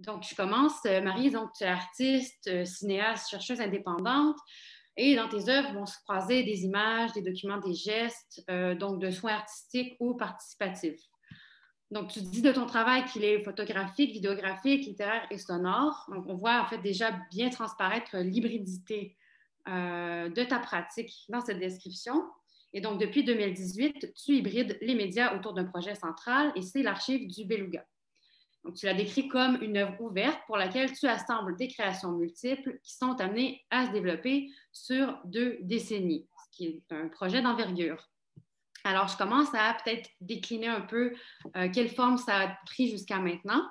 Donc, je commence. Marie, donc, tu es artiste, cinéaste, chercheuse indépendante. Et dans tes œuvres vont se croiser des images, des documents, des gestes, donc de soins artistiques ou participatifs. Donc, tu dis de ton travail qu'il est photographique, vidéographique, littéraire et sonore. Donc, on voit en fait déjà bien transparaître l'hybridité de ta pratique dans cette description. Et donc, depuis 2018, tu hybrides les médias autour d'un projet central et c'est l'archive du Beluga. Donc, tu l'as décrit comme une œuvre ouverte pour laquelle tu assembles des créations multiples qui sont amenées à se développer sur 2 décennies, ce qui est un projet d'envergure. Alors, je commence à peut-être décliner un peu quelle forme ça a pris jusqu'à maintenant.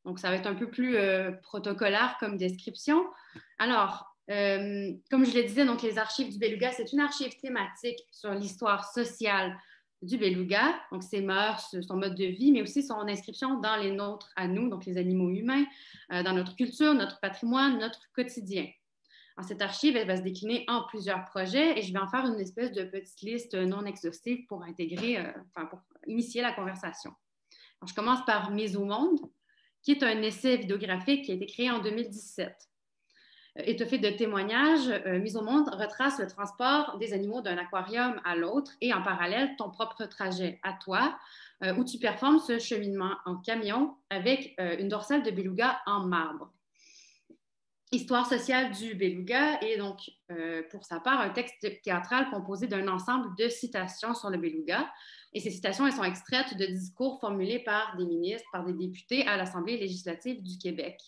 Donc, ça va être un peu plus protocolaire comme description. Alors, comme je le disais, donc, les archives du Beluga, c'est une archive thématique sur l'histoire sociale du Beluga, donc ses mœurs, son mode de vie, mais aussi son inscription dans les nôtres à nous, donc les animaux humains, dans notre culture, notre patrimoine, notre quotidien. Alors, cette archive, elle va se décliner en plusieurs projets et je vais en faire une espèce de petite liste non exhaustive pour intégrer, pour initier la conversation. Alors, je commence par Mise au monde, qui est un essai vidéographique qui a été créé en 2017. Étoffé de témoignages, Mise au monde retrace le transport des animaux d'un aquarium à l'autre et en parallèle ton propre trajet à toi, où tu performes ce cheminement en camion avec une dorsale de beluga en marbre. Histoire sociale du Beluga et donc, pour sa part, un texte théâtral composé d'un ensemble de citations sur le Beluga. Et ces citations, elles sont extraites de discours formulés par des ministres, par des députés à l'Assemblée législative du Québec,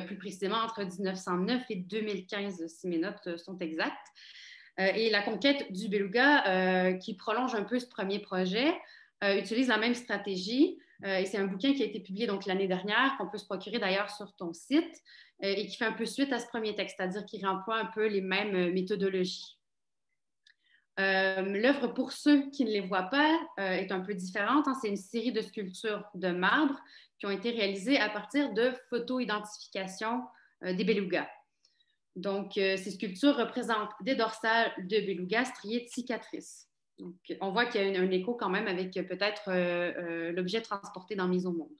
plus précisément entre 1909 et 2015, si mes notes sont exactes. Et la conquête du Beluga, qui prolonge un peu ce premier projet, utilise la même stratégie. Et c'est un bouquin qui a été publié donc l'année dernière, qu'on peut se procurer d'ailleurs sur ton site, et qui fait un peu suite à ce premier texte, c'est-à-dire qu'il emploie un peu les mêmes méthodologies. L'œuvre, pour ceux qui ne les voient pas, est un peu différente. Hein. C'est une série de sculptures de marbre qui ont été réalisées à partir de photo-identification des belugas. Donc, ces sculptures représentent des dorsales de belugas striées de cicatrices. Donc, on voit qu'il y a un écho quand même avec peut-être l'objet transporté dans Mise au monde.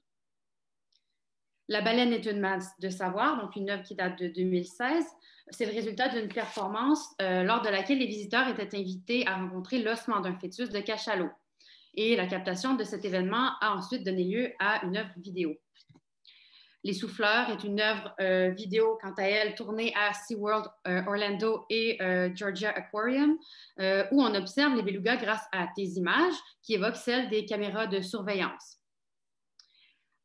La baleine est une masse de savoir, donc une œuvre qui date de 2016. C'est le résultat d'une performance lors de laquelle les visiteurs étaient invités à rencontrer l'ossement d'un fœtus de cachalot. Et la captation de cet événement a ensuite donné lieu à une œuvre vidéo. Les Souffleurs est une œuvre vidéo, quant à elle, tournée à SeaWorld Orlando et Georgia Aquarium, où on observe les belugas grâce à tes images qui évoquent celles des caméras de surveillance.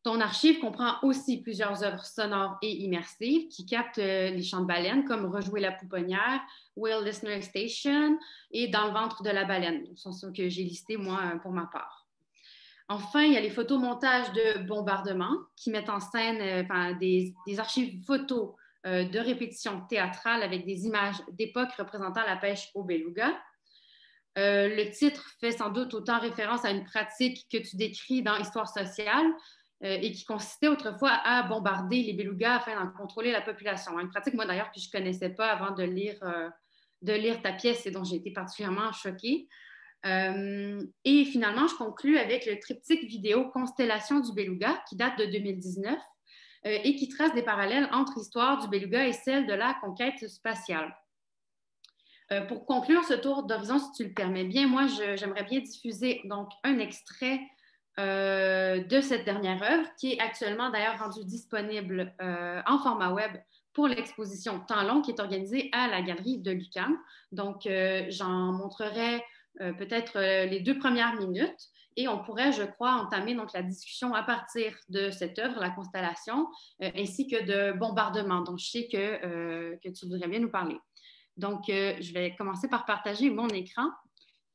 Ton archive comprend aussi plusieurs œuvres sonores et immersives qui captent les chants de baleines, comme Rejouer la pouponnière, Whale Listener Station et Dans le ventre de la baleine. Ce sont ceux que j'ai listés, moi, pour ma part. Enfin, il y a les photomontages de bombardement qui mettent en scène des archives photos de répétition théâtrale avec des images d'époque représentant la pêche au beluga. Le titre fait sans doute autant référence à une pratique que tu décris dans Histoire sociale et qui consistait autrefois à bombarder les belugas afin d'en contrôler la population. Une pratique, moi d'ailleurs, que je ne connaissais pas avant de lire ta pièce et dont j'ai été particulièrement choquée. Et finalement, je conclus avec le triptyque vidéo Constellation du Beluga qui date de 2019 et qui trace des parallèles entre l'histoire du Beluga et celle de la conquête spatiale. Pour conclure ce tour d'horizon, si tu le permets bien, moi, j'aimerais bien diffuser donc un extrait de cette dernière œuvre qui est actuellement d'ailleurs rendue disponible en format web pour l'exposition Temps long qui est organisée à la galerie de l'UQAM. Donc, j'en montrerai peut-être les 2 premières minutes et on pourrait, je crois, entamer donc la discussion à partir de cette œuvre, La Constellation, ainsi que de Bombardement, dont je sais que tu voudrais bien nous parler. Donc, je vais commencer par partager mon écran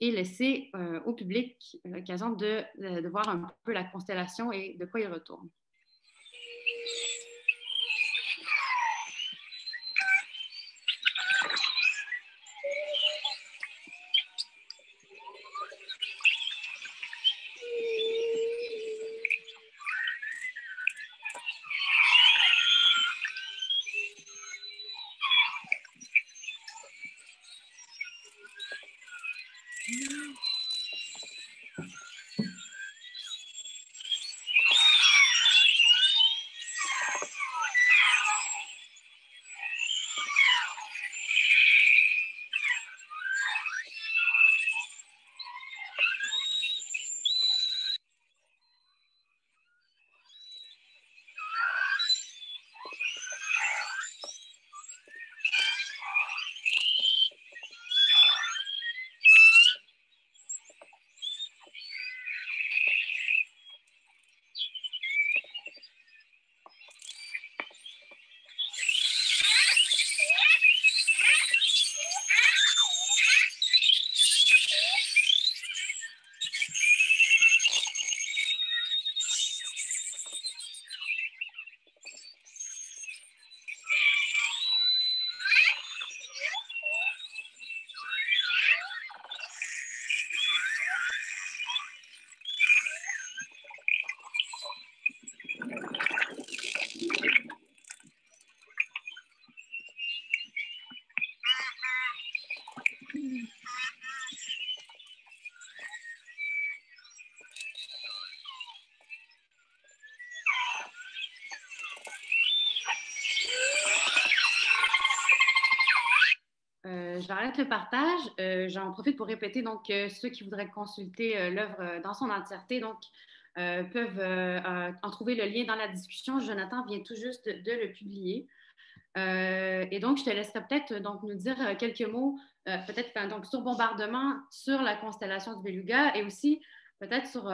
et laisser au public l'occasion de voir un peu la constellation et de quoi il retourne. vais arrêter le partage. J'en profite pour répéter, donc, ceux qui voudraient consulter l'œuvre dans son entièreté, donc, peuvent en trouver le lien dans la discussion. Jonathan vient tout juste de le publier. Et donc, je te laisserai peut-être donc, nous dire quelques mots, peut-être donc, sur Bombardement, sur la constellation du Beluga et aussi peut-être sur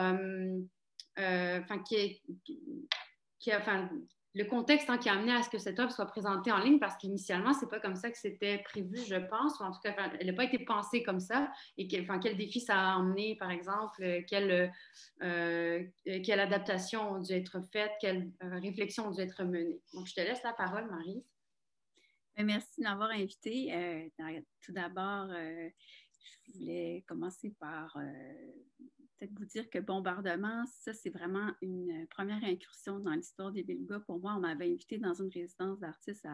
enfin, le contexte qui a amené à ce que cette œuvre soit présentée en ligne, parce qu'initialement, ce n'est pas comme ça que c'était prévu, je pense, ou en tout cas, elle n'a pas été pensée comme ça. Et quel défi ça a emmené, par exemple, quelle adaptation ont dû être faite, quelles réflexions ont dû être menées. Donc, je te laisse la parole, Marie. Merci de m'avoir invitée. Tout d'abord, je voulais commencer par peut-être vous dire que Bombardement, ça, c'est vraiment une première incursion dans l'histoire des Belugas. Pour moi, on m'avait invité dans une résidence d'artistes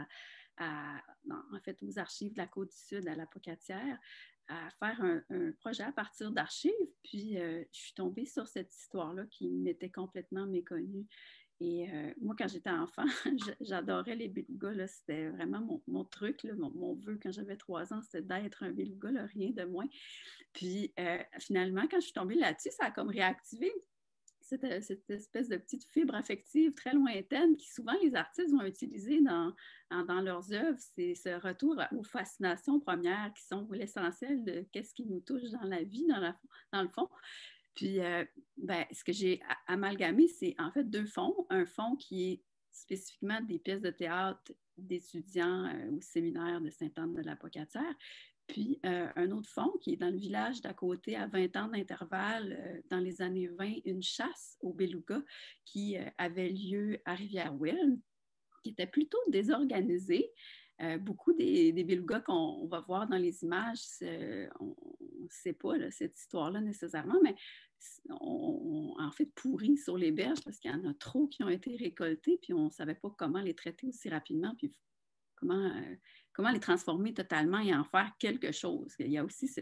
en fait, aux archives de la Côte-du-Sud, à la Pocatière, à faire un projet à partir d'archives. Puis, je suis tombée sur cette histoire-là qui m'était complètement méconnue. Et moi, quand j'étais enfant, j'adorais les belugas. C'était vraiment mon truc, là, mon vœu quand j'avais 3 ans, c'était d'être un beluga, là, rien de moins. Puis finalement, quand je suis tombée là-dessus, ça a comme réactivé cette espèce de petite fibre affective très lointaine qui souvent les artistes vont utiliser dans leurs œuvres. C'est ce retour aux fascinations premières qui sont l'essentiel de ce qui nous touche dans la vie, dans le fond. Puis, ce que j'ai amalgamé, c'est en fait 2 fonds. Un fonds qui est spécifiquement des pièces de théâtre d'étudiants au séminaire de Sainte-Anne-de-la-Pocatière. Puis, un autre fonds qui est dans le village d'à côté, à 20 ans d'intervalle, dans les années 20, une chasse au beluga qui avait lieu à Rivière-Ouelle, qui était plutôt désorganisée. Beaucoup des belugas qu'on va voir dans les images, on ne sait pas là, cette histoire-là nécessairement, mais en fait pourri sur les berges parce qu'il y en a trop qui ont été récoltés, puis on ne savait pas comment les traiter aussi rapidement, puis comment les transformer totalement et en faire quelque chose. Il y a aussi ce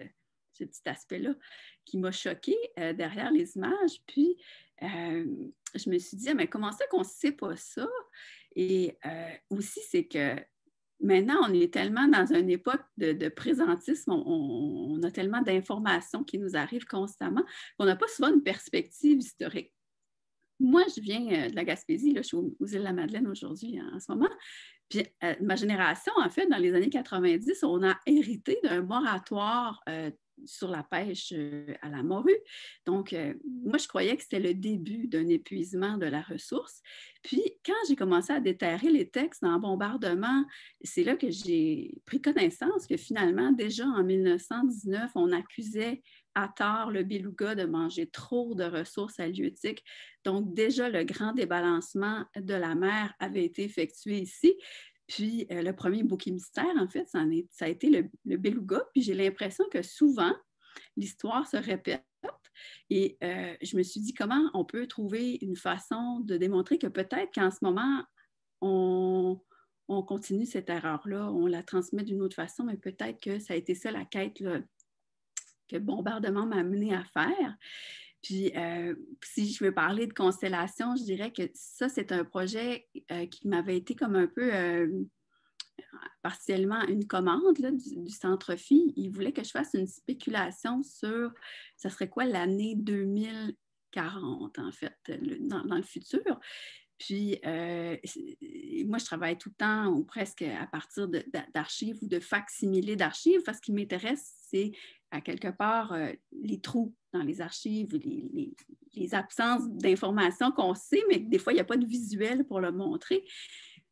petit aspect-là qui m'a choquée derrière les images. Puis, je me suis dit, mais comment ça qu'on ne sait pas ça? Et aussi, c'est que maintenant, on est tellement dans une époque de présentisme, on a tellement d'informations qui nous arrivent constamment qu'on n'a pas souvent une perspective historique. Moi, je viens de la Gaspésie, là, je suis aux îles de la Madeleine aujourd'hui en ce moment. Puis ma génération, en fait, dans les années 90, on a hérité d'un moratoire sur la pêche à la morue. Donc, moi, je croyais que c'était le début d'un épuisement de la ressource. Puis, quand j'ai commencé à déterrer les textes dans Bombardement, c'est là que j'ai pris connaissance que finalement, déjà en 1919, on accusait à tort le beluga de manger trop de ressources halieutiques. Donc, déjà, le grand débalancement de la mer avait été effectué ici. Puis, le premier bouc émissaire, en fait, ça a été le beluga. Puis, j'ai l'impression que souvent, l'histoire se répète. Et je me suis dit, comment on peut trouver une façon de démontrer que peut-être qu'en ce moment, on continue cette erreur-là, on la transmet d'une autre façon, mais peut-être que ça a été ça la quête là, que Bombardement m'a amené à faire. Puis, si je veux parler de constellation, je dirais que ça, c'est un projet qui m'avait été comme un peu partiellement une commande là, du Centre Phi. Il voulait que je fasse une spéculation sur, ça serait quoi l'année 2040, en fait, dans le futur. Puis, moi, je travaille tout le temps ou presque à partir d'archives ou de facsimilés d'archives parce ce qui m'intéresse, c'est à quelque part les trous dans les archives, les absences d'informations qu'on sait, mais des fois, il n'y a pas de visuel pour le montrer.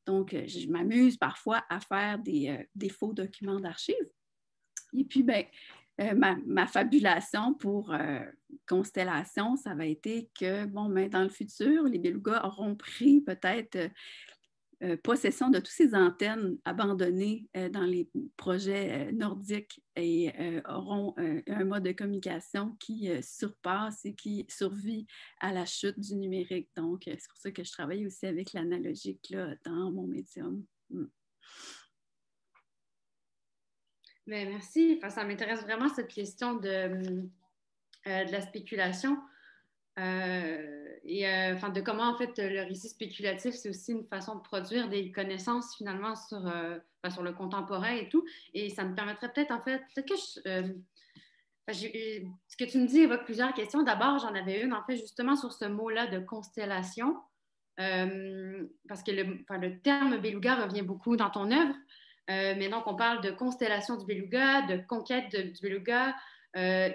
Donc, je m'amuse parfois à faire des faux documents d'archives. Et puis, ma fabulation pour Constellation, ça va été que, bon, dans le futur, les belugas auront pris peut-être possession de toutes ces antennes abandonnées dans les projets nordiques et auront un mode de communication qui surpasse et qui survit à la chute du numérique. Donc, c'est pour ça que je travaille aussi avec l'analogique là, dans mon médium. Bien, merci. Enfin, ça m'intéresse vraiment cette question de la spéculation. Enfin, de comment, en fait, le récit spéculatif, c'est aussi une façon de produire des connaissances, finalement, sur le contemporain et tout. Et ça me permettrait peut-être, en fait, peut-être que ce que tu me dis évoque plusieurs questions. D'abord, j'en avais une, en fait, justement, sur ce mot-là de constellation. Parce que le terme beluga revient beaucoup dans ton œuvre. Mais donc, on parle de constellation du beluga, de conquête du beluga,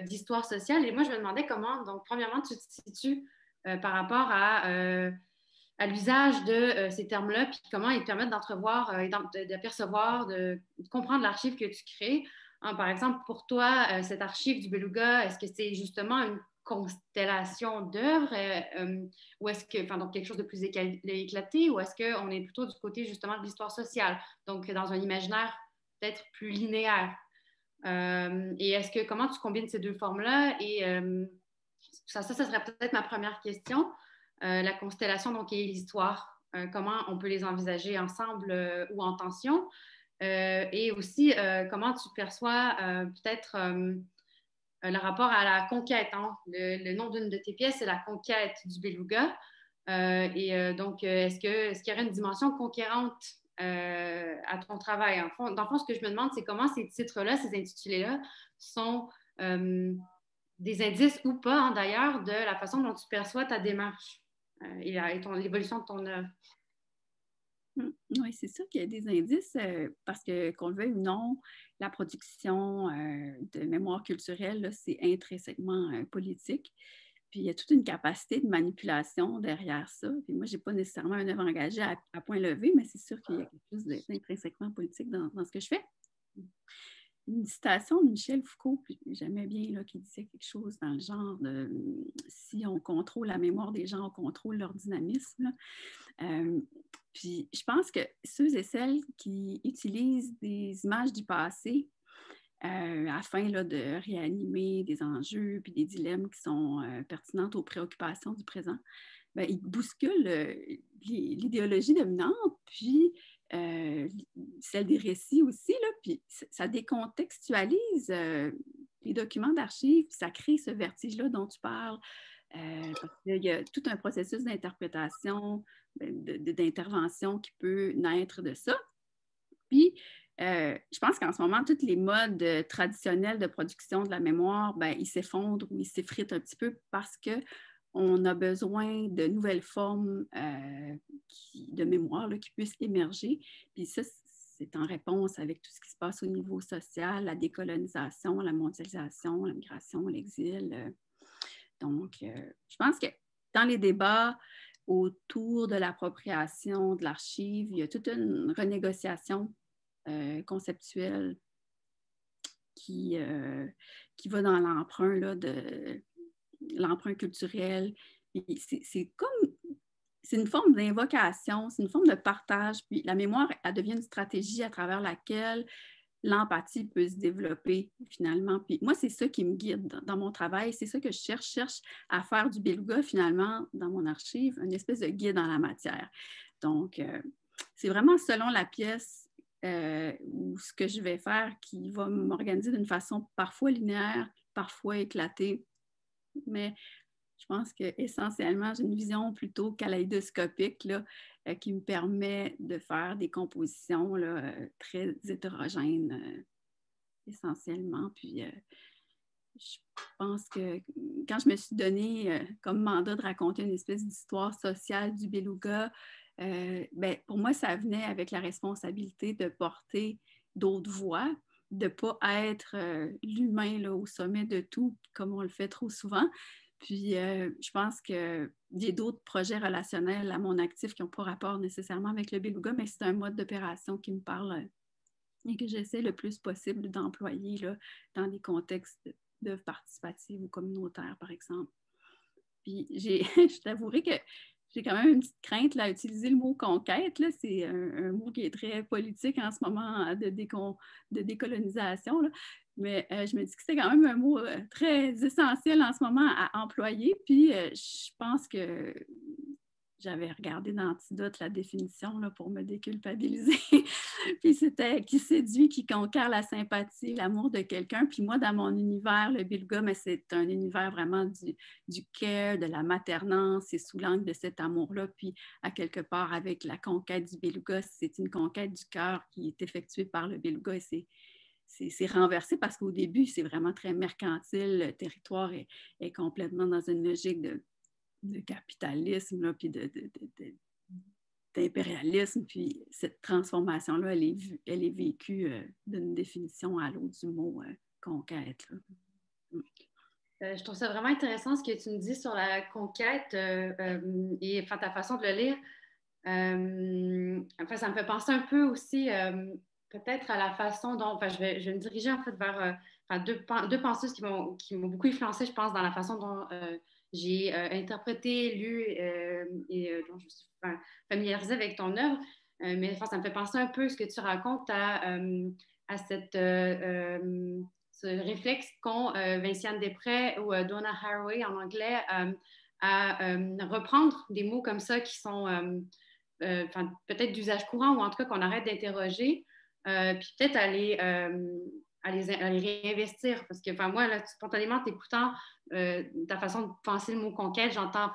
d'histoire sociale. Et moi, je me demandais comment, donc, premièrement, tu te situes par rapport à l'usage de ces termes-là, puis comment ils te permettent d'entrevoir, d'apercevoir, de comprendre l'archive que tu crées. Hein, par exemple, pour toi, cette archive du beluga, est-ce que c'est justement une constellation d'œuvres ou est-ce que, enfin, donc quelque chose de plus éclaté, ou est-ce qu'on est plutôt du côté justement de l'histoire sociale, donc dans un imaginaire peut-être plus linéaire? Et est-ce que, comment tu combines ces deux formes-là? Et ça serait peut-être ma première question. La constellation, donc, et l'histoire. Comment on peut les envisager ensemble ou en tension? Et aussi, comment tu perçois peut-être le rapport à la conquête. Hein? Le nom d'une de tes pièces, c'est La conquête du beluga. Donc, est-ce qu'il y aurait une dimension conquérante à ton travail? Dans le fond, ce que je me demande, c'est comment ces titres-là, ces intitulés-là, sont des indices ou pas, hein, d'ailleurs, de la façon dont tu perçois ta démarche et l'évolution de ton œuvre. Oui, c'est sûr qu'il y a des indices parce que, qu'on le veuille ou non, la production de mémoire culturelle, c'est intrinsèquement politique. Puis il y a toute une capacité de manipulation derrière ça. Puis moi, je n'ai pas nécessairement un œuvre engagée à point levé, mais c'est sûr qu'il y a quelque chose d'intrinsèquement politique dans ce que je fais. Une citation de Michel Foucault, puis j'aimais bien là, qui disait quelque chose dans le genre de si on contrôle la mémoire des gens, on contrôle leur dynamisme. Puis je pense que ceux et celles qui utilisent des images du passé afin là, de réanimer des enjeux puis des dilemmes qui sont pertinents aux préoccupations du présent, bien, ils bousculent l'idéologie dominante, puis celle des récits aussi, là, puis ça décontextualise les documents d'archives, puis ça crée ce vertige-là dont tu parles. Parce qu'il y a tout un processus d'interprétation, d'intervention qui peut naître de ça. Puis, je pense qu'en ce moment, tous les modes traditionnels de production de la mémoire, ben, ils s'effondrent ou ils s'effritent un petit peu parce qu'on a besoin de nouvelles formes de mémoire là, qui puissent émerger. Puis ça, c'est en réponse avec tout ce qui se passe au niveau social, la décolonisation, la mondialisation, la migration, l'exil. Donc, je pense que dans les débats autour de l'appropriation de l'archive, il y a toute une renégociation conceptuelle qui va dans l'emprunt là, de l'emprunt culturel. C'est une forme d'invocation, c'est une forme de partage. Puis la mémoire, elle devient une stratégie à travers laquelle l'empathie peut se développer finalement. Puis moi, c'est ça qui me guide dans mon travail. C'est ça que je cherche à faire du beluga finalement dans mon archive, une espèce de guide en la matière. Donc, c'est vraiment selon la pièce ou ce que je vais faire qui va m'organiser d'une façon parfois linéaire, parfois éclatée. Mais je pense qu'essentiellement, j'ai une vision plutôt kaléidoscopique là, qui me permet de faire des compositions là, très hétérogènes essentiellement. Puis je pense que quand je me suis donné comme mandat de raconter une espèce d'histoire sociale du beluga, ben, pour moi, ça venait avec la responsabilité de porter d'autres voix, de ne pas être l'humain là, au sommet de tout, comme on le fait trop souvent. Puis, je pense qu'il y a d'autres projets relationnels à mon actif qui n'ont pas rapport nécessairement avec le beluga, mais c'est un mode d'opération qui me parle et que j'essaie le plus possible d'employer là, dans des contextes d'œuvres participatives ou communautaires, par exemple. Puis, je t'avouerai que j'ai quand même une petite crainte là, à utiliser le mot conquête. Là. C'est un mot qui est très politique en ce moment de décolonisation. Là. Mais je me dis que c'est quand même un mot très essentiel en ce moment à employer. Puis je pense que j'avais regardé dans Antidote la définition là, pour me déculpabiliser. Puis c'était qui séduit, qui conquiert la sympathie, l'amour de quelqu'un. Puis moi, dans mon univers, le beluga, mais c'est un univers vraiment du care, de la maternance, c'est sous l'angle de cet amour-là. Puis à quelque part, avec la conquête du beluga, c'est une conquête du cœur qui est effectuée par le beluga et c'est renversé parce qu'au début, c'est vraiment très mercantile. Le territoire est complètement dans une logique de capitalisme, là, puis d'impérialisme. Puis cette transformation-là, elle est vécue d'une définition à l'autre du mot conquête. Je trouve ça vraiment intéressant ce que tu me dis sur la conquête et enfin, ta façon de le lire. Enfin, ça me fait penser un peu aussi peut-être à la façon dont, enfin, je vais me diriger en fait vers enfin, deux penseuses qui m'ont beaucoup influencé, je pense, dans la façon dont j'ai interprété, lu et dont je suis familiarisée avec ton œuvre. Mais enfin, ça me fait penser un peu ce que tu racontes à ce réflexe qu'ont Vinciane Després ou Donna Haraway en anglais à reprendre des mots comme ça qui sont peut-être d'usage courant ou en tout cas qu'on arrête d'interroger, puis peut-être à les réinvestir. Parce que moi, là, spontanément, t'écoutant ta façon de penser le mot conquête, j'entends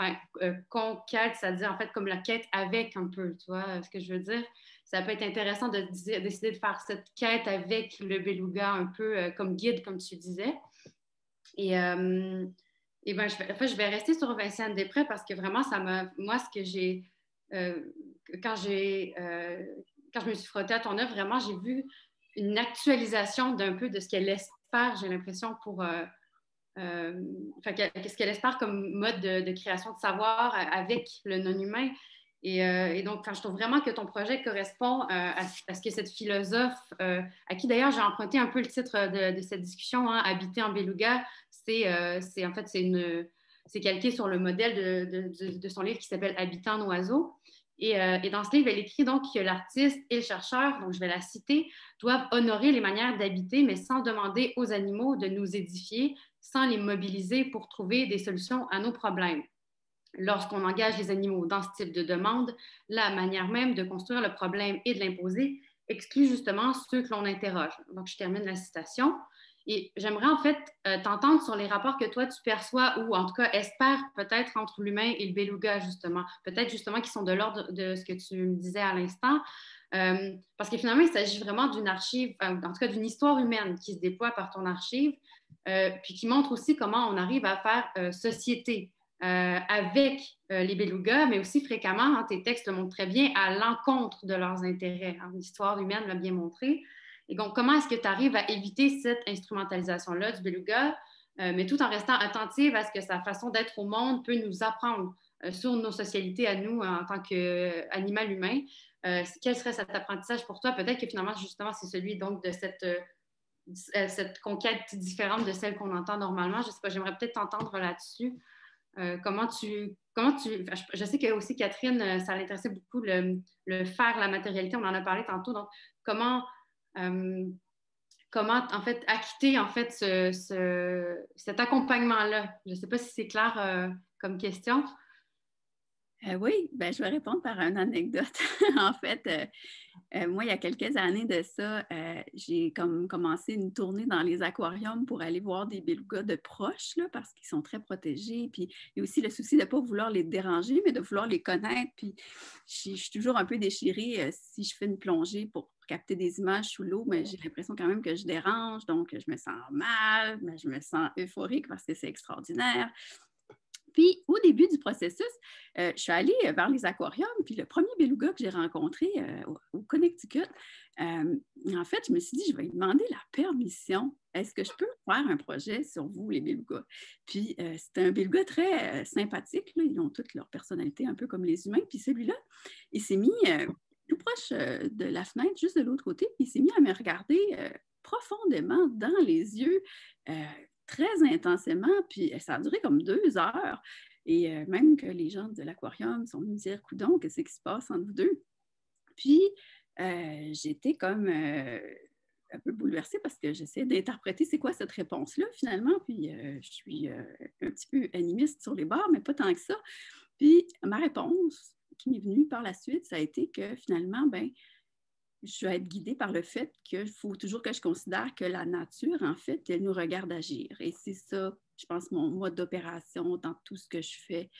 conquête, c'est-à-dire en fait comme la quête avec un peu, tu vois ce que je veux dire? Ça peut être intéressant de décider de faire cette quête avec le beluga un peu comme guide, comme tu disais. Et ben, je vais rester sur Vinciane Després parce que vraiment, moi, ce que j'ai, quand quand je me suis frottée à ton œuvre, vraiment, j'ai vu une actualisation d'un peu de ce qu'elle espère, j'ai l'impression, ce qu'elle espère comme mode de création de savoir avec le non-humain. Et donc, je trouve vraiment que ton projet correspond à ce que cette philosophe, à qui d'ailleurs j'ai emprunté un peu le titre de cette discussion, hein, Habiter en beluga, en fait, c'est calqué sur le modèle de son livre qui s'appelle Habitant en oiseau. Et dans ce livre, elle écrit donc que l'artiste et le chercheur, donc je vais la citer, doivent honorer les manières d'habiter, mais sans demander aux animaux de nous édifier, sans les mobiliser pour trouver des solutions à nos problèmes. Lorsqu'on engage les animaux dans ce type de demande, la manière même de construire le problème et de l'imposer exclut justement ceux que l'on interroge. Donc, je termine la citation. Et j'aimerais en fait t'entendre sur les rapports que toi tu perçois ou en tout cas espères peut-être entre l'humain et le beluga justement. Peut-être justement qui sont de l'ordre de ce que tu me disais à l'instant. Parce que finalement, il s'agit vraiment d'une archive, en tout cas d'une histoire humaine qui se déploie par ton archive, puis qui montre aussi comment on arrive à faire société avec les belugas, mais aussi fréquemment, hein, tes textes le montrent très bien, à l'encontre de leurs intérêts. Hein, l'histoire humaine l'a bien montré. Et donc, comment est-ce que tu arrives à éviter cette instrumentalisation-là du beluga, mais tout en restant attentive à ce que sa façon d'être au monde peut nous apprendre sur nos socialités à nous en tant qu'animal humain? Quel serait cet apprentissage pour toi? Peut-être que finalement, justement, c'est celui donc de cette conquête différente de celle qu'on entend normalement. Je ne sais pas, j'aimerais peut-être t'entendre là-dessus. Je sais que aussi Catherine, ça l'intéressait beaucoup le faire, la matérialité, on en a parlé tantôt. Donc, comment en fait acquitter en fait cet accompagnement-là? Je ne sais pas si c'est clair comme question. Oui, ben, je vais répondre par une anecdote. En fait, moi, il y a quelques années de ça, j'ai commencé une tournée dans les aquariums pour aller voir des belugas de proche, là, parce qu'ils sont très protégés. Puis il y a aussi le souci de ne pas vouloir les déranger, mais de vouloir les connaître. Puis je suis toujours un peu déchirée si je fais une plongée pour capter des images sous l'eau, mais j'ai l'impression quand même que je dérange, donc je me sens mal, mais je me sens euphorique parce que c'est extraordinaire. Puis, au début du processus, je suis allée vers les aquariums, puis le premier beluga que j'ai rencontré au Connecticut, en fait, je me suis dit, je vais lui demander la permission. Est-ce que je peux faire un projet sur vous, les belugas? Puis, c'était un beluga très sympathique, là. Ils ont toutes leur personnalité, un peu comme les humains. Puis celui-là, il s'est mis tout proche de la fenêtre, juste de l'autre côté, puis il s'est mis à me regarder profondément dans les yeux, très intensément, puis ça a duré comme 2 heures. Et même que les gens de l'aquarium sont venus me dire, coudonc, qu'est-ce qui se passe entre vous deux? Puis j'étais comme un peu bouleversée parce que j'essaie d'interpréter c'est quoi cette réponse-là finalement. Puis je suis un petit peu animiste sur les bords, mais pas tant que ça. Puis ma réponse, qui m'est venu par la suite, ça a été que finalement, ben, je vais être guidée par le fait qu'il faut toujours que je considère que la nature, en fait, elle nous regarde agir. Et c'est ça, je pense, mon mode d'opération dans tout ce que je fais.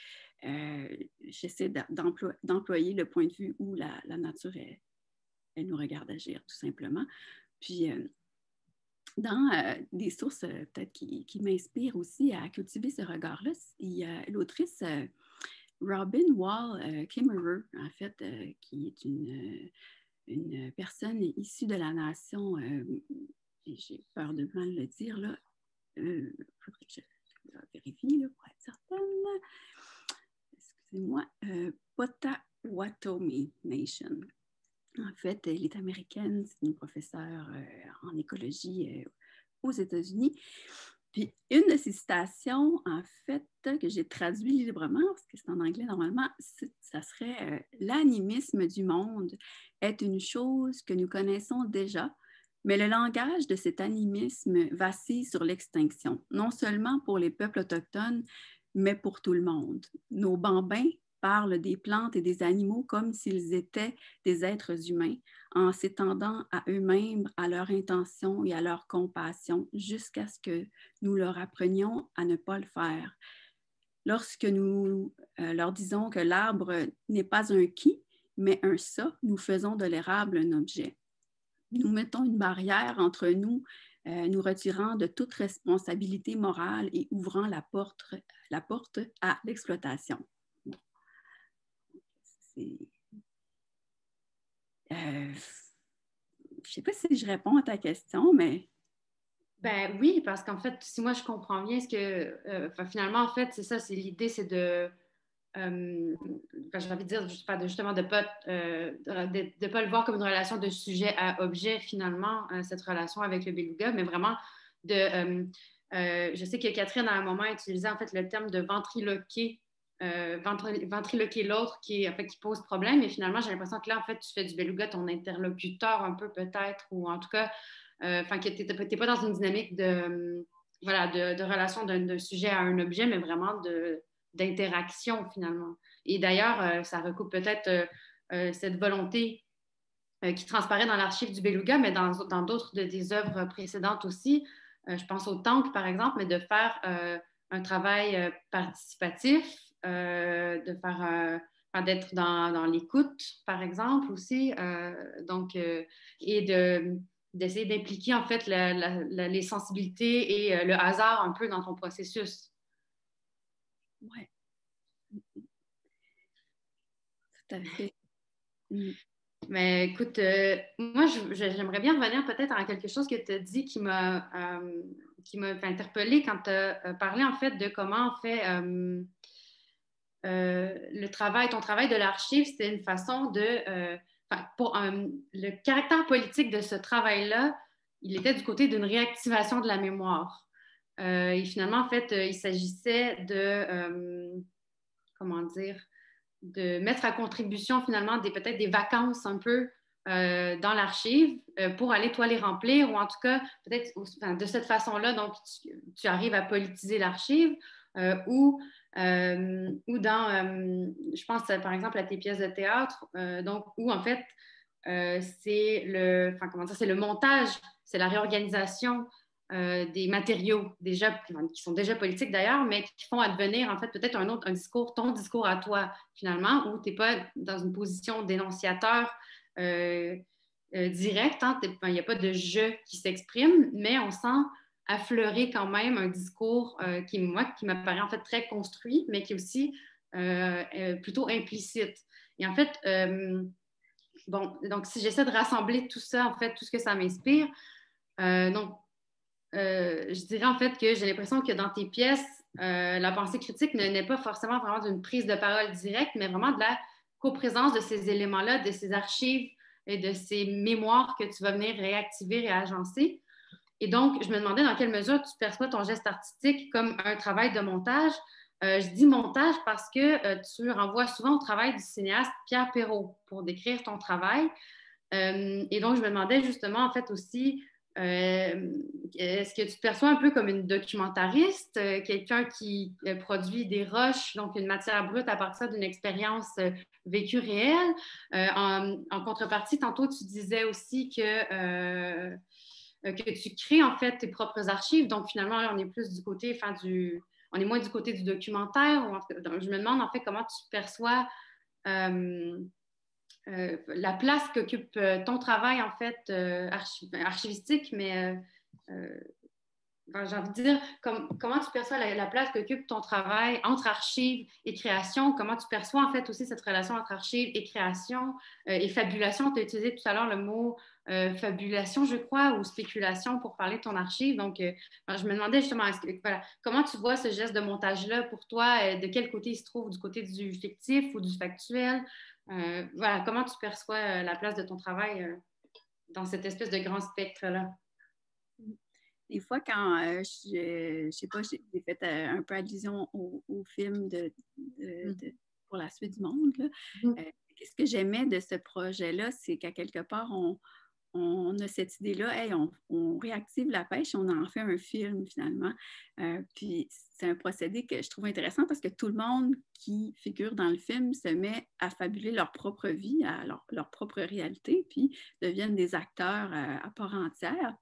J'essaie d'employer le point de vue où la nature, elle nous regarde agir, tout simplement. Puis, dans des sources peut-être qui m'inspirent aussi à cultiver ce regard-là, il y a l'autrice Robin Wall Kimmerer, en fait, qui est une personne issue de la nation, j'ai peur de mal le dire, là, faudrait que je vérifie là, pour être certaine. Excusez-moi, Potawatomi Nation. En fait, elle est américaine, c'est une professeure en écologie aux États-Unis. Puis, une de ses citations, en fait, que j'ai traduit librement, parce que c'est en anglais normalement, ça serait « L'animisme du monde est une chose que nous connaissons déjà, mais le langage de cet animisme vacille sur l'extinction, non seulement pour les peuples autochtones, mais pour tout le monde. Nos bambins parlent des plantes et des animaux comme s'ils étaient des êtres humains, en s'étendant à eux-mêmes, à leur intention et à leur compassion, jusqu'à ce que nous leur apprenions à ne pas le faire. Lorsque nous leur disons que l'arbre n'est pas un qui, mais un ça, nous faisons de l'érable un objet. Nous mettons une barrière entre nous, nous retirant de toute responsabilité morale et ouvrant la porte à l'exploitation. Je ne sais pas si je réponds à ta question, mais... Ben oui, parce qu'en fait, si moi je comprends bien, finalement, en fait, c'est ça, c'est l'idée, c'est de... j'ai envie de dire justement de ne pas le voir comme une relation de sujet à objet, finalement, cette relation avec le beluga, mais vraiment je sais que Catherine, à un moment, utilisait en fait le terme de ventriloquer, ventriloquer l'autre en fait, qui pose problème. Et finalement, j'ai l'impression que là, en fait, tu fais du beluga ton interlocuteur un peu peut-être, ou en tout cas, que tu n'es pas dans une dynamique de relation d'un sujet à un objet, mais vraiment d'interaction finalement. Et d'ailleurs, ça recoupe peut-être cette volonté qui transparaît dans l'archive du beluga, mais dans d'autres des œuvres précédentes aussi. Je pense au Tank, par exemple, mais de faire un travail participatif, d'être dans l'écoute, par exemple, aussi. Et d'essayer d'impliquer, en fait, les sensibilités et le hasard un peu dans ton processus. Oui. Tout à fait. Mais écoute, moi, j'aimerais bien revenir peut-être à quelque chose que tu as dit qui m'a interpellée quand tu as parlé, en fait, de comment, en fait, ton travail de l'archive, c'était une façon le caractère politique de ce travail-là, il était du côté d'une réactivation de la mémoire. Et finalement, en fait, il s'agissait comment dire, de mettre à contribution finalement peut-être des vacances un peu dans l'archive pour aller toi les remplir, ou en tout cas peut-être de cette façon-là, donc tu arrives à politiser l'archive ou je pense par exemple à tes pièces de théâtre, donc où en fait c'est le montage, c'est la réorganisation des matériaux qui sont déjà politiques d'ailleurs, mais qui font advenir en fait peut-être un discours, ton discours à toi finalement, où tu n'es pas dans une position d'énonciateur direct, hein, il n'y a pas de je qui s'exprime, mais on sent affleurer quand même un discours qui m'apparaît en fait très construit, mais qui est aussi plutôt implicite. Et en fait, donc si j'essaie de rassembler tout ça, en fait, tout ce que ça m'inspire, je dirais en fait que j'ai l'impression que dans tes pièces, la pensée critique n'est pas forcément vraiment d'une prise de parole directe, mais vraiment de la coprésence de ces éléments-là, de ces archives et de ces mémoires que tu vas venir réactiver, réagencer. Et donc, je me demandais dans quelle mesure tu perçois ton geste artistique comme un travail de montage. Je dis montage parce que tu renvoies souvent au travail du cinéaste Pierre Perrault pour décrire ton travail. Et donc, je me demandais justement, en fait, aussi, Est-ce que tu te perçois un peu comme une documentariste, quelqu'un qui produit des roches, donc une matière brute à partir d'une expérience vécue réelle? En contrepartie, tantôt, tu disais aussi que tu crées en fait tes propres archives. Donc finalement, là, on est plus du côté, on est moins du côté du documentaire. Donc, je me demande en fait comment tu perçois euh, la place qu'occupe ton travail, en fait, archivistique, mais j'ai envie de dire, comment tu perçois la place qu'occupe ton travail entre archives et création? Comment tu perçois, en fait, aussi cette relation entre archives et création et fabulation? Tu as utilisé tout à l'heure le mot fabulation, je crois, ou spéculation pour parler de ton archive. Donc, je me demandais justement, voilà, comment tu vois ce geste de montage-là pour toi? De quel côté il se trouve? Du côté du fictif ou du factuel? Voilà, comment tu perçois la place de ton travail dans cette espèce de grand spectre-là? Des fois, quand je sais pas, j'ai fait un peu allusion au film pour la suite du monde. Là. Ce que j'aimais de ce projet-là, c'est qu'à quelque part, on a cette idée-là, hey, on réactive la pêche et on en fait un film finalement. Puis c'est un procédé que je trouve intéressant parce que tout le monde qui figure dans le film se met à fabuler leur propre vie, à leur propre réalité, puis deviennent des acteurs à part entière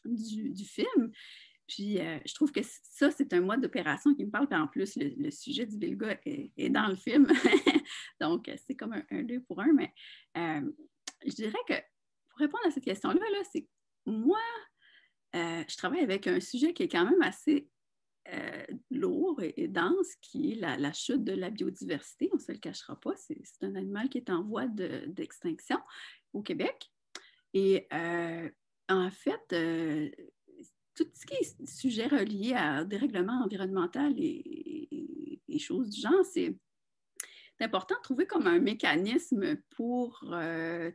du film. Puis je trouve que ça, c'est un mode d'opération qui me parle. Puis en plus, le sujet du Bilga est dans le film. Donc, c'est comme un deux pour un. Mais je dirais que pour répondre à cette question-là, là, c'est moi, je travaille avec un sujet qui est quand même assez lourd et dense, qui est la chute de la biodiversité. On ne se le cachera pas. C'est un animal qui est en voie d'extinction au Québec. Et en fait, tout ce qui est sujet relié à dérèglement environnemental et choses du genre, c'est important de trouver comme un mécanisme pour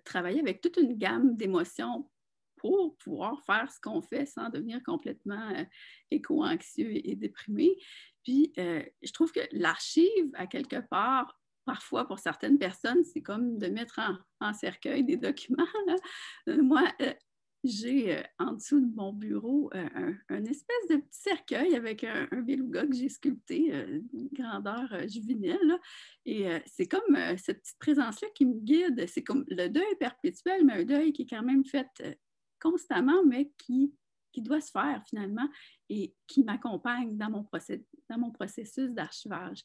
travailler avec toute une gamme d'émotions pour pouvoir faire ce qu'on fait sans devenir complètement éco-anxieux et déprimé. Puis, je trouve que l'archive, à quelque part, parfois, pour certaines personnes, c'est comme de mettre en cercueil des documents. Moi, j'ai en dessous de mon bureau un espèce de petit cercueil avec un beluga que j'ai sculpté, grandeur juvénile. Là. Et c'est comme cette petite présence-là qui me guide. C'est comme le deuil perpétuel, mais un deuil qui est quand même fait constamment, mais qui doit se faire finalement et qui m'accompagne dans mon processus d'archivage.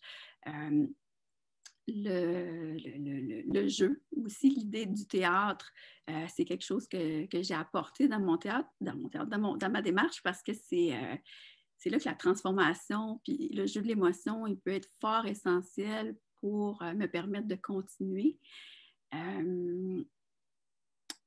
Le jeu, aussi l'idée du théâtre, c'est quelque chose que j'ai apporté dans mon théâtre, dans ma démarche, parce que c'est là que la transformation, puis le jeu de l'émotion, il peut être fort essentiel pour me permettre de continuer.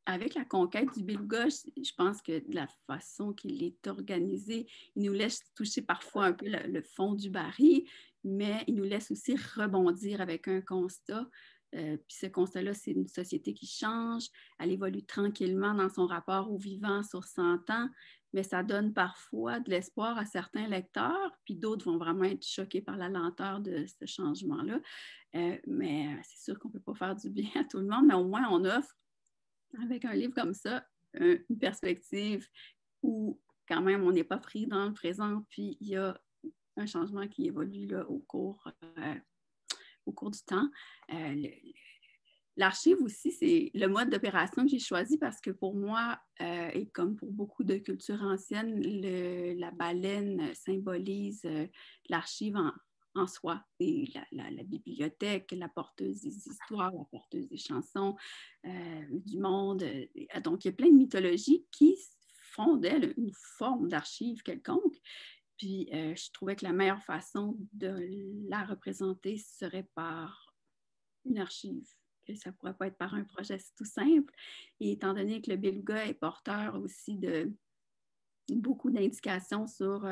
Avec la conquête du beluga, je pense que de la façon qu'il est organisé, il nous laisse toucher parfois un peu le fond du baril, mais il nous laisse aussi rebondir avec un constat. Puis ce constat-là, c'est une société qui change, elle évolue tranquillement dans son rapport au vivant sur 100 ans, mais ça donne parfois de l'espoir à certains lecteurs, puis d'autres vont vraiment être choqués par la lenteur de ce changement-là. Mais c'est sûr qu'on ne peut pas faire du bien à tout le monde, mais au moins on offre avec un livre comme ça, une perspective où quand même on n'est pas pris dans le présent, puis il y a un changement qui évolue là, au cours du temps. L'archive aussi, c'est le mode d'opération que j'ai choisi parce que pour moi, et comme pour beaucoup de cultures anciennes, la baleine symbolise l'archive en soi. Et la bibliothèque, la porteuse des histoires, la porteuse des chansons, du monde. Donc, il y a plein de mythologies qui font d'elle une forme d'archive quelconque. Puis, je trouvais que la meilleure façon de la représenter serait par une archive. Que ça ne pourrait pas être par un projet tout simple. Et étant donné que le beluga est porteur aussi de beaucoup d'indications sur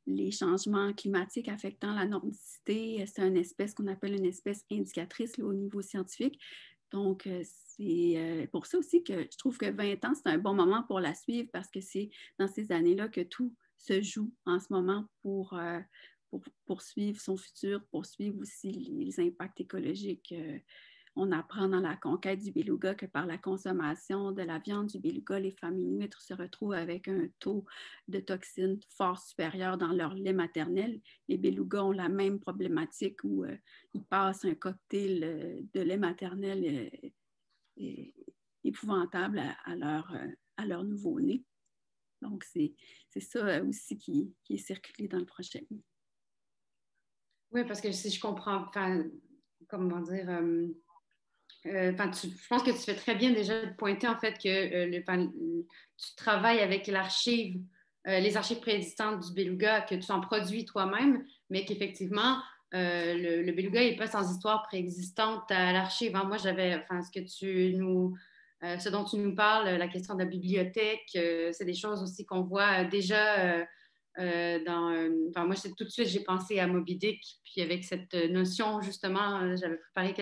les changements climatiques affectant la nordicité. C'est une espèce qu'on appelle une espèce indicatrice là, au niveau scientifique. Donc, c'est pour ça aussi que je trouve que 20 ans, c'est un bon moment pour la suivre parce que c'est dans ces années-là que tout se joue en ce moment pour poursuivre son futur, poursuivre aussi les impacts écologiques On apprend dans la conquête du beluga que par la consommation de la viande du beluga, les femmes inuites se retrouvent avec un taux de toxines fort supérieur dans leur lait maternel. Les belugas ont la même problématique où ils passent un cocktail de lait maternel épouvantable à leur nouveau-né. Donc, c'est ça aussi qui est circulé dans le projet. Oui, parce que si je comprends, enfin, comment dire, je pense que tu fais très bien déjà de pointer en fait que tu travailles avec l'archive, les archives préexistantes du beluga, que tu en produis toi-même, mais qu'effectivement, le beluga n'est pas sans histoire préexistante à l'archive. Hein. Moi, ce dont tu nous parles, la question de la bibliothèque, c'est des choses aussi qu'on voit déjà moi, tout de suite, j'ai pensé à Moby Dick, puis avec cette notion, justement, j'avais préparé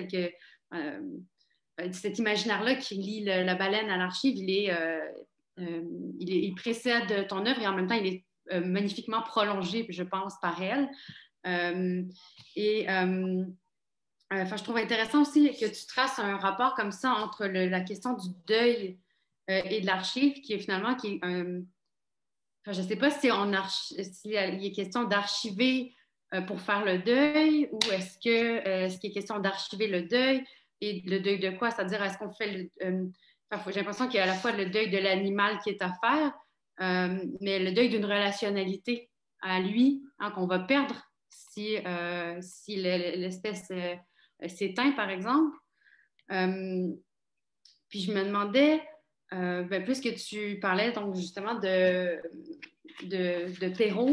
cet imaginaire-là qui lie la baleine à l'archive, il précède ton œuvre et en même temps, il est magnifiquement prolongé, je pense, par elle. Je trouve intéressant aussi que tu traces un rapport comme ça entre la question du deuil et de l'archive, qui est finalement je ne sais pas si s'il est question d'archiver pour faire le deuil ou est-ce qu'il est question d'archiver le deuil et le deuil de quoi? C'est-à-dire, est-ce qu'on fait j'ai l'impression qu'il y a à la fois le deuil de l'animal qui est à faire, mais le deuil d'une relationnalité à lui, hein, qu'on va perdre si l'espèce s'éteint, par exemple. Puis je me demandais, puisque tu parlais donc justement de terreau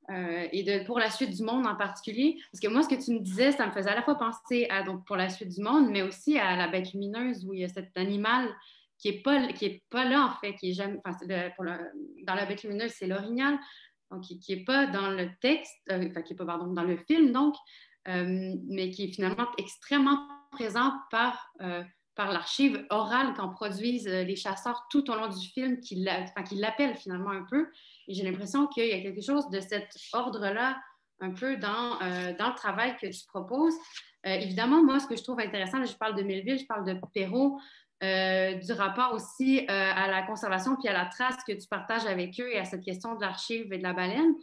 et pour la suite du monde en particulier, parce que moi, ce que tu me disais, ça me faisait à la fois penser à, donc, pour la suite du monde, mais aussi à la bête lumineuse où il y a cet animal qui n'est pas là, en fait, qui est jamais, dans la bête lumineuse, c'est l'orignal, donc qui n'est pas dans le texte, qui n'est pas, pardon, dans le film, donc, mais qui est finalement extrêmement présent par l'archive orale qu'en produisent les chasseurs tout au long du film, qui l'appellent finalement un peu. Et j'ai l'impression qu'il y a quelque chose de cet ordre-là un peu dans le travail que tu proposes. Évidemment, moi, ce que je trouve intéressant, là, je parle de Melville, je parle de Perrault, du rapport aussi à la conservation puis à la trace que tu partages avec eux et à cette question de l'archive et de la baleine.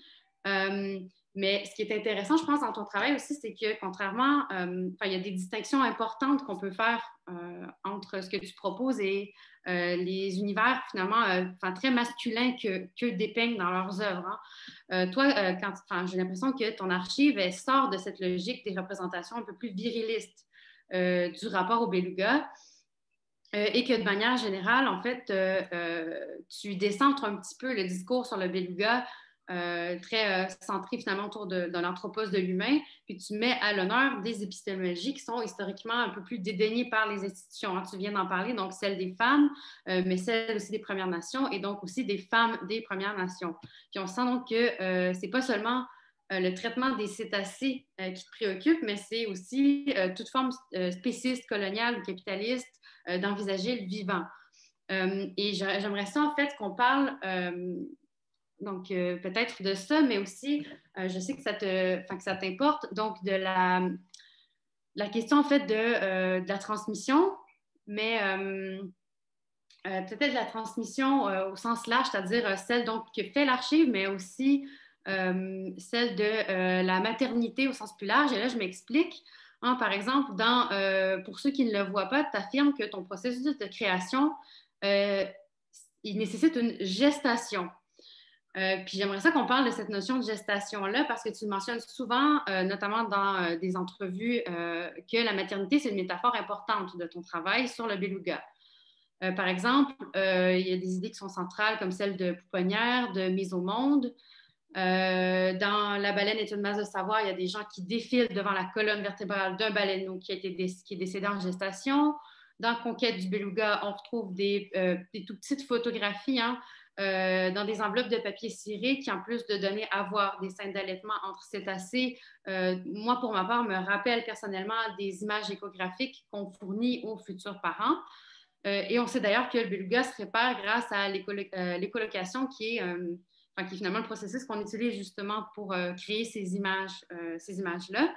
Mais ce qui est intéressant, je pense, dans ton travail aussi, c'est que contrairement, il y a des distinctions importantes qu'on peut faire entre ce que tu proposes et les univers finalement très masculins que dépeignent dans leurs œuvres. Hein. Toi, j'ai l'impression que ton archive elle sort de cette logique des représentations un peu plus virilistes du rapport au beluga. Et que de manière générale, en fait, tu décentres un petit peu le discours sur le beluga très centré finalement autour de l'anthropos de l'humain, puis tu mets à l'honneur des épistémologies qui sont historiquement un peu plus dédaignées par les institutions. Hein. Tu viens d'en parler, donc celle des femmes, mais celle aussi des Premières Nations et donc aussi des femmes des Premières Nations. Puis on sent donc que c'est pas seulement le traitement des cétacés qui te préoccupe, mais c'est aussi toute forme spéciste, coloniale ou capitaliste d'envisager le vivant. Et j'aimerais ça, en fait, qu'on parle donc peut-être de ça, mais aussi, je sais que ça t'importe, donc de la question, en fait, de la transmission, mais peut-être de la transmission au sens large, c'est-à-dire celle donc, que fait l'archive, mais aussi celle de la maternité au sens plus large. Et là, je m'explique. Hein, par exemple, pour ceux qui ne le voient pas, tu affirmes que ton processus de création, il nécessite une gestation. Puis j'aimerais ça qu'on parle de cette notion de gestation-là parce que tu mentionnes souvent, notamment dans des entrevues, que la maternité, c'est une métaphore importante de ton travail sur le beluga. Par exemple, il y a des idées qui sont centrales comme celle de pouponnière, de mise au monde. Dans La baleine est une masse de savoir, il y a des gens qui défilent devant la colonne vertébrale d'un baleineau qui est décédé en gestation. Dans Conquête du beluga, on retrouve des tout petites photographies dans des enveloppes de papier ciré qui, en plus de donner à voir des scènes d'allaitement entre cétacés, moi, pour ma part, me rappellent personnellement des images échographiques qu'on fournit aux futurs parents. Et on sait d'ailleurs que le beluga se répare grâce à l'écolocation qui est finalement le processus qu'on utilise justement pour créer ces images-là.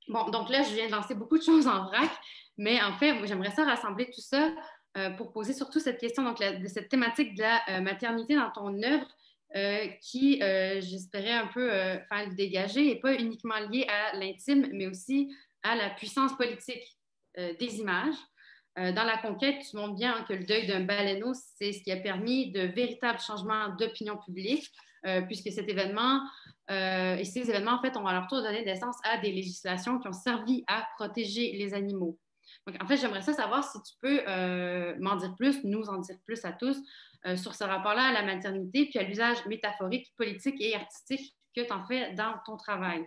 Bon, donc là, je viens de lancer beaucoup de choses en vrac, mais en fait, moi, j'aimerais ça rassembler tout ça pour poser surtout cette question donc, de cette thématique de la maternité dans ton œuvre qui, j'espérais un peu faire le dégager, n'est pas uniquement liée à l'intime, mais aussi à la puissance politique des images. Dans la conquête, tu montres bien hein, que le deuil d'un baleineau, c'est ce qui a permis de véritables changements d'opinion publique, puisque cet événement et ces événements, en fait, ont à leur tour donné naissance à des législations qui ont servi à protéger les animaux. Donc, en fait, j'aimerais ça savoir si tu peux m'en dire plus, nous en dire plus à tous, sur ce rapport-là à la maternité, puis à l'usage métaphorique, politique et artistique que tu en fais dans ton travail.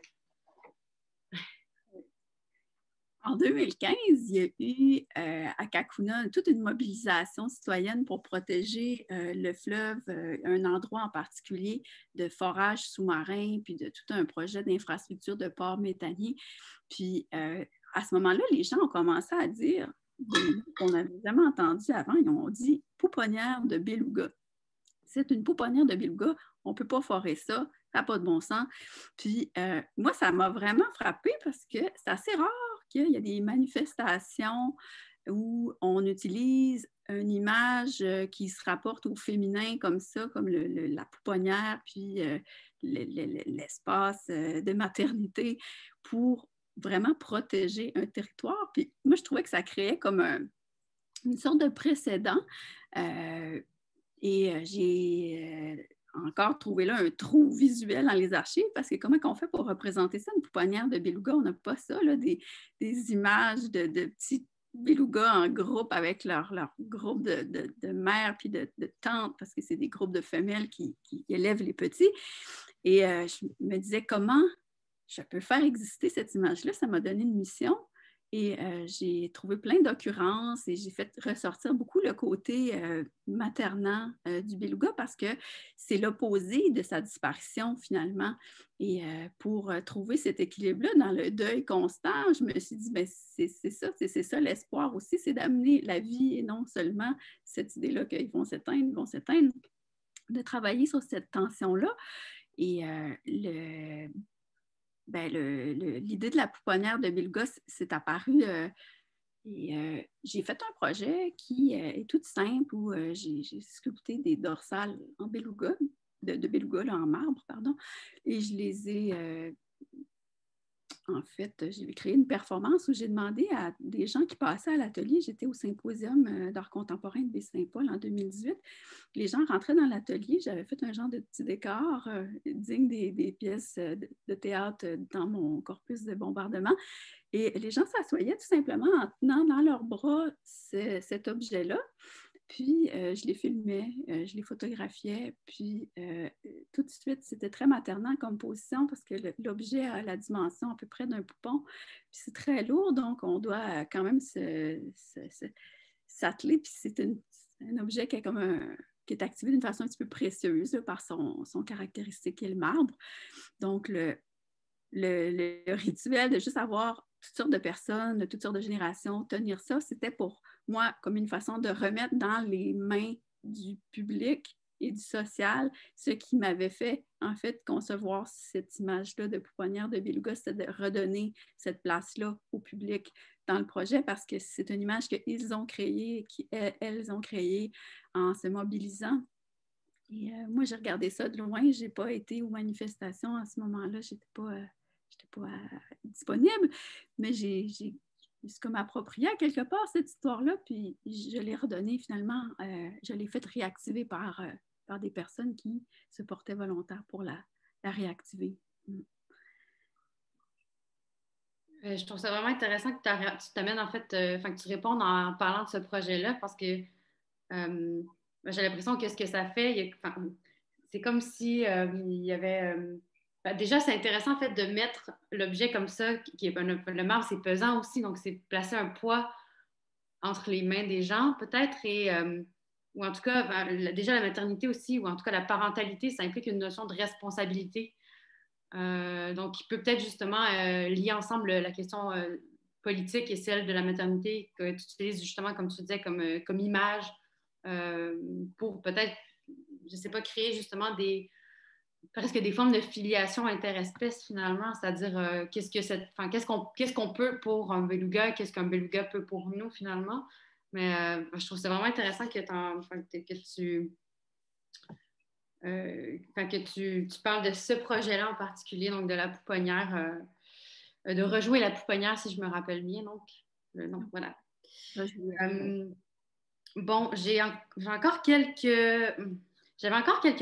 En 2015, il y a eu à Kakuna toute une mobilisation citoyenne pour protéger le fleuve, un endroit en particulier de forage sous-marin, puis de tout un projet d'infrastructure de port méthanier. Puis à ce moment-là, les gens ont commencé à dire, qu'on n'avait jamais entendu avant, ils ont dit « pouponnière de beluga ». C'est une pouponnière de beluga, on ne peut pas forer ça, ça n'a pas de bon sens. Puis moi, ça m'a vraiment frappée parce que c'est assez rare qu'il y a des manifestations où on utilise une image qui se rapporte au féminin comme ça, comme la pouponnière, puis l'espace de maternité pour vraiment protéger un territoire. Puis moi, je trouvais que ça créait comme une sorte de précédent. Et j'ai encore trouvé là un trou visuel dans les archives parce que comment on fait pour représenter ça, une pouponnière de beluga? On n'a pas ça, là, des images de petits belugas en groupe avec leur groupe de mères puis de tantes parce que c'est des groupes de femelles qui élèvent les petits. Et je me disais comment je peux faire exister cette image-là. Ça m'a donné une mission. Et j'ai trouvé plein d'occurrences et j'ai fait ressortir beaucoup le côté maternant du beluga parce que c'est l'opposé de sa disparition finalement. Et pour trouver cet équilibre-là dans le deuil constant, je me suis dit, ben, c'est ça l'espoir aussi, c'est d'amener la vie et non seulement cette idée-là qu'ils vont s'éteindre, de travailler sur cette tension-là. Et l'idée de la pouponnière de beluga s'est apparue et j'ai fait un projet qui est tout simple où j'ai sculpté des dorsales en beluga, de beluga là, en marbre, pardon, et je les ai en fait, j'ai créé une performance où j'ai demandé à des gens qui passaient à l'atelier, j'étais au symposium d'art contemporain de Baie-Saint-Paul en 2018, les gens rentraient dans l'atelier, j'avais fait un genre de petit décor digne des pièces de théâtre dans mon corpus de bombardement, et les gens s'assoyaient tout simplement en tenant dans leurs bras cet objet-là. Puis, je les filmais, je les photographiais, puis tout de suite, c'était très maternant comme position parce que l'objet a la dimension à peu près d'un poupon, puis c'est très lourd, donc on doit quand même s'atteler, puis c'est un objet qui est qui est activé d'une façon un petit peu précieuse là, par son caractéristique qui est le marbre. Donc, le rituel de juste avoir toutes sortes de personnes, de toutes sortes de générations, tenir ça, c'était pour moi comme une façon de remettre dans les mains du public et du social ce qui m'avait fait, en fait, concevoir cette image-là de pouponnière de beluga, c'était de redonner cette place-là au public dans le projet parce que c'est une image qu'ils ont créée, qu'elles ont créée en se mobilisant. Et moi, j'ai regardé ça de loin, je n'ai pas été aux manifestations à ce moment-là, je n'étais pas disponible, mais j'ai comme approprié à quelque part cette histoire-là, puis je l'ai redonnée finalement, je l'ai faite réactiver par des personnes qui se portaient volontaires pour la réactiver. Je trouve ça vraiment intéressant que tu t'amènes en fait, que tu répondes en parlant de ce projet-là parce que j'ai l'impression que ce que ça fait, c'est comme si il y avait. Déjà, c'est intéressant en fait de mettre l'objet comme ça, qui est le marbre, c'est pesant aussi, donc c'est placer un poids entre les mains des gens peut-être ou en tout cas déjà la maternité aussi, ou en tout cas la parentalité, ça implique une notion de responsabilité. Donc, il peut peut-être justement lier ensemble la question politique et celle de la maternité que tu utilises justement, comme tu disais, comme image pour peut-être, je ne sais pas, créer justement presque des formes de filiation interespèces finalement, c'est-à-dire qu'est-ce qu'on peut pour un beluga, qu'est-ce qu'un beluga peut pour nous finalement. Mais je trouve ça vraiment intéressant que tu parles de ce projet-là en particulier, donc de la pouponnière, de rejouer la pouponnière si je me rappelle bien. Donc voilà. Euh, bon, j'avais encore quelques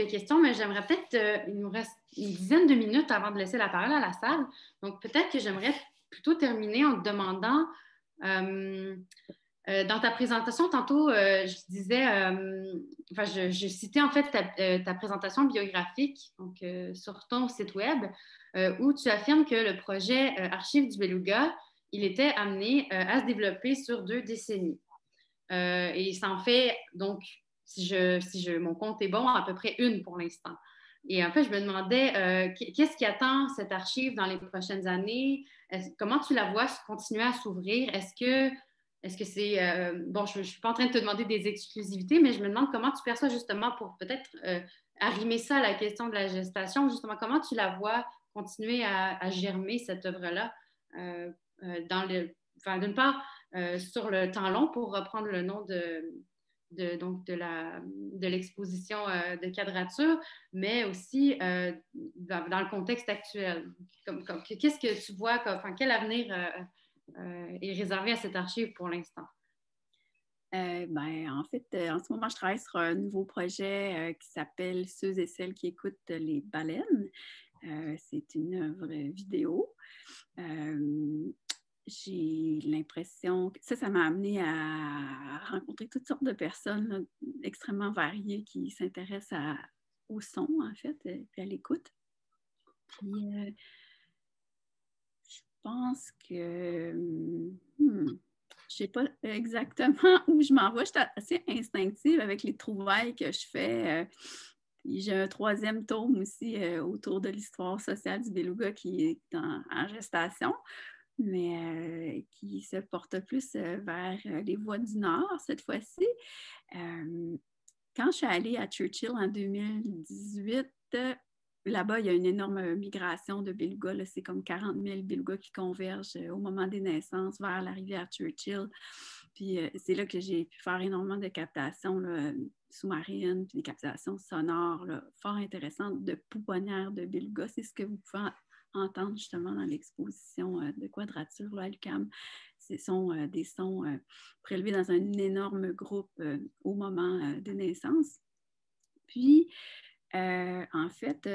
questions, mais j'aimerais peut-être, il nous reste une dizaine de minutes avant de laisser la parole à la salle. Donc, peut-être que j'aimerais plutôt terminer en te demandant, euh, dans ta présentation, tantôt, je disais, je citais en fait ta présentation biographique donc, sur ton site web, où tu affirmes que le projet Archives du Beluga, il était amené à se développer sur 2 décennies. Et ça en fait, donc, mon compte est bon, à peu près une pour l'instant. Et en fait, je me demandais, qu'est-ce qui attend cette archive dans les prochaines années? Comment tu la vois continuer à s'ouvrir? Est-ce que c'est... bon, je ne suis pas en train de te demander des exclusivités, mais je me demande comment tu perçois justement pour peut-être arrimer ça à la question de la gestation, justement, comment tu la vois continuer à germer, cette œuvre-là, d'une part, sur le temps long, pour reprendre le nom de l'exposition de quadrature, mais aussi dans le contexte actuel. Qu'est-ce que tu vois, quel avenir est réservé à cette archive pour l'instant? En fait, en ce moment, je travaille sur un nouveau projet qui s'appelle Ceux et celles qui écoutent les baleines. C'est une œuvre vidéo. J'ai l'impression que ça m'a amené à rencontrer toutes sortes de personnes là, extrêmement variées qui s'intéressent au son, en fait, puis à l'écoute. Puis, je pense que... je ne sais pas exactement où je m'en vais. Je suis assez instinctive avec les trouvailles que je fais. Puis j'ai un 3e tome aussi autour de l'histoire sociale du beluga qui est en gestation, mais qui se porte plus vers les voies du Nord cette fois-ci. Quand je suis allée à Churchill en 2018, là-bas, il y a une énorme migration de belugas. C'est comme 40 000 belugas qui convergent au moment des naissances vers la rivière Churchill. Puis c'est là que j'ai pu faire énormément de captations sous-marines, puis des captations sonores là, fort intéressantes de pouponnières de belugas. C'est ce que vous pouvez entendre justement dans l'exposition de quadrature là, à l'UQAM. Ce sont des sons prélevés dans un énorme groupe au moment de naissance. Puis, en fait,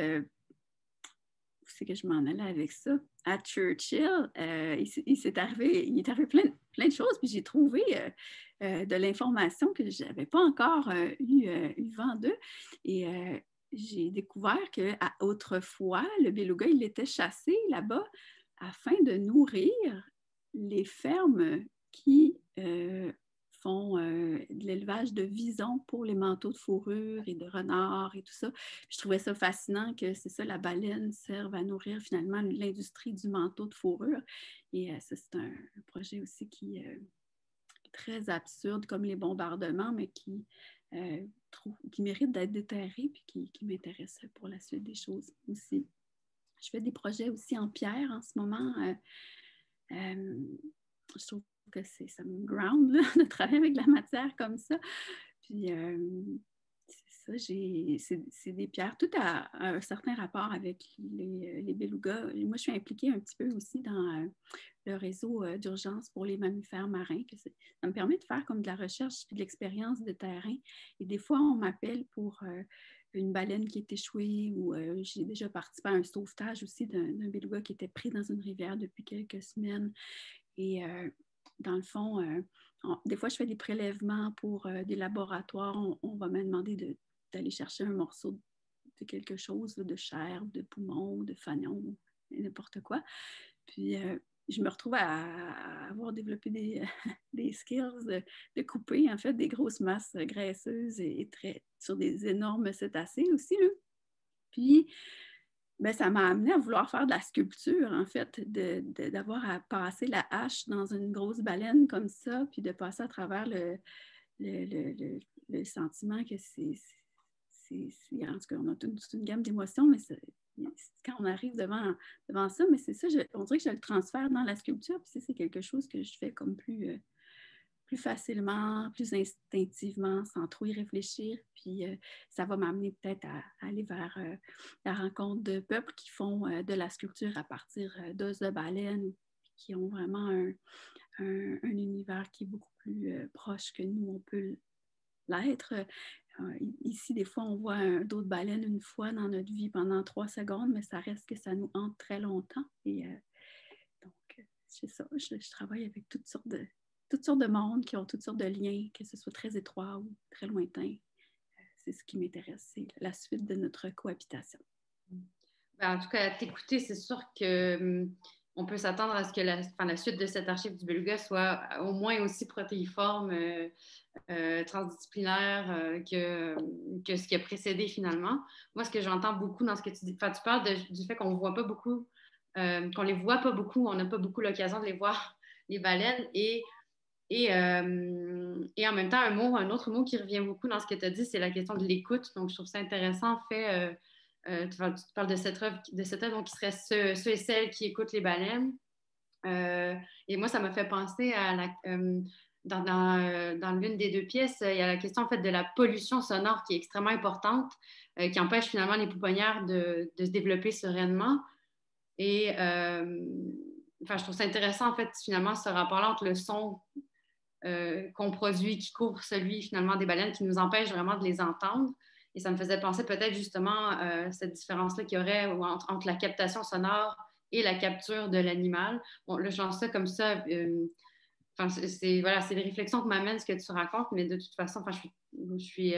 où c'est que je m'en allais avec ça? À Churchill, il est arrivé plein de choses, puis j'ai trouvé de l'information que je n'avais pas encore eu vent d'eux. Et j'ai découvert qu'autrefois, le beluga, il était chassé là-bas afin de nourrir les fermes qui font de l'élevage de visons pour les manteaux de fourrure et de renards et tout ça. Puis je trouvais ça fascinant que c'est ça, la baleine serve à nourrir finalement l'industrie du manteau de fourrure. Et ça, c'est un projet aussi qui est très absurde, comme les bombardements, mais qui mérite d'être déterré puis qui m'intéresse pour la suite des choses aussi. Je fais des projets aussi en pierre en ce moment. Je trouve que ça me ground là, de travailler avec la matière comme ça. Puis c'est ça, c'est des pierres, tout a un certain rapport avec les belugas. Moi, je suis impliquée un petit peu aussi dans le réseau d'urgence pour les mammifères marins. Ça me permet de faire comme de la recherche et de l'expérience de terrain. Et des fois, on m'appelle pour une baleine qui est échouée ou j'ai déjà participé à un sauvetage aussi d'un beluga qui était pris dans une rivière depuis quelques semaines. Et dans le fond, des fois, je fais des prélèvements pour des laboratoires. On va me demander d'aller chercher un morceau de quelque chose, de chair, de poumon, de fanion, n'importe quoi. Puis, je me retrouve à avoir développé des skills de couper, en fait, des grosses masses graisseuses et sur des énormes cétacés aussi, là. Puis, ça m'a amené à vouloir faire de la sculpture, en fait, d'avoir à passer la hache dans une grosse baleine comme ça, puis de passer à travers le sentiment que c'est en tout cas, on a toute une gamme d'émotions, mais quand on arrive devant ça, mais c'est ça, on dirait que je le transfère dans la sculpture, puis c'est quelque chose que je fais comme plus facilement, plus instinctivement, sans trop y réfléchir. Puis ça va m'amener peut-être à aller vers la rencontre de peuples qui font de la sculpture à partir d'os de baleine, qui ont vraiment un univers qui est beaucoup plus proche que nous, on peut l'être. Ici, des fois, on voit un dos de baleine une fois dans notre vie pendant 3 secondes, mais ça reste que ça nous hante très longtemps. Et donc, c'est ça, je travaille avec toutes sortes de mondes qui ont toutes sortes de liens, que ce soit très étroit ou très lointain. C'est ce qui m'intéresse, c'est la suite de notre cohabitation. Ben, en tout cas, à t'écouter, c'est sûr que on peut s'attendre à ce que la suite de cette archive du beluga soit au moins aussi protéiforme, transdisciplinaire que ce qui a précédé finalement. Moi, ce que j'entends beaucoup dans ce que tu dis, tu parles du fait qu'on ne voit pas beaucoup, qu'on les voit pas beaucoup, on n'a pas beaucoup l'occasion de les voir, les baleines, et en même temps, un autre mot qui revient beaucoup dans ce que tu as dit, c'est la question de l'écoute. Donc, je trouve ça intéressant, en fait, tu parles de cette œuvre donc, qui serait ceux et celles qui écoutent les baleines. Et moi, ça m'a fait penser à dans l'une des 2 pièces, il y a la question en fait de la pollution sonore qui est extrêmement importante, qui empêche finalement les pouponnières de se développer sereinement. Et je trouve ça intéressant en fait finalement ce rapport-là entre le son qu'on produit, qui couvre celui finalement des baleines, qui nous empêche vraiment de les entendre. Et ça me faisait penser peut-être justement cette différence-là qu'il y aurait entre la captation sonore et la capture de l'animal. Bon, là, je lance ça comme ça. C'est des réflexions que m'amène ce que tu racontes, mais de toute façon, je suis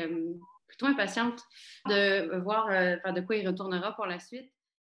plutôt impatiente de voir de quoi il retournera pour la suite.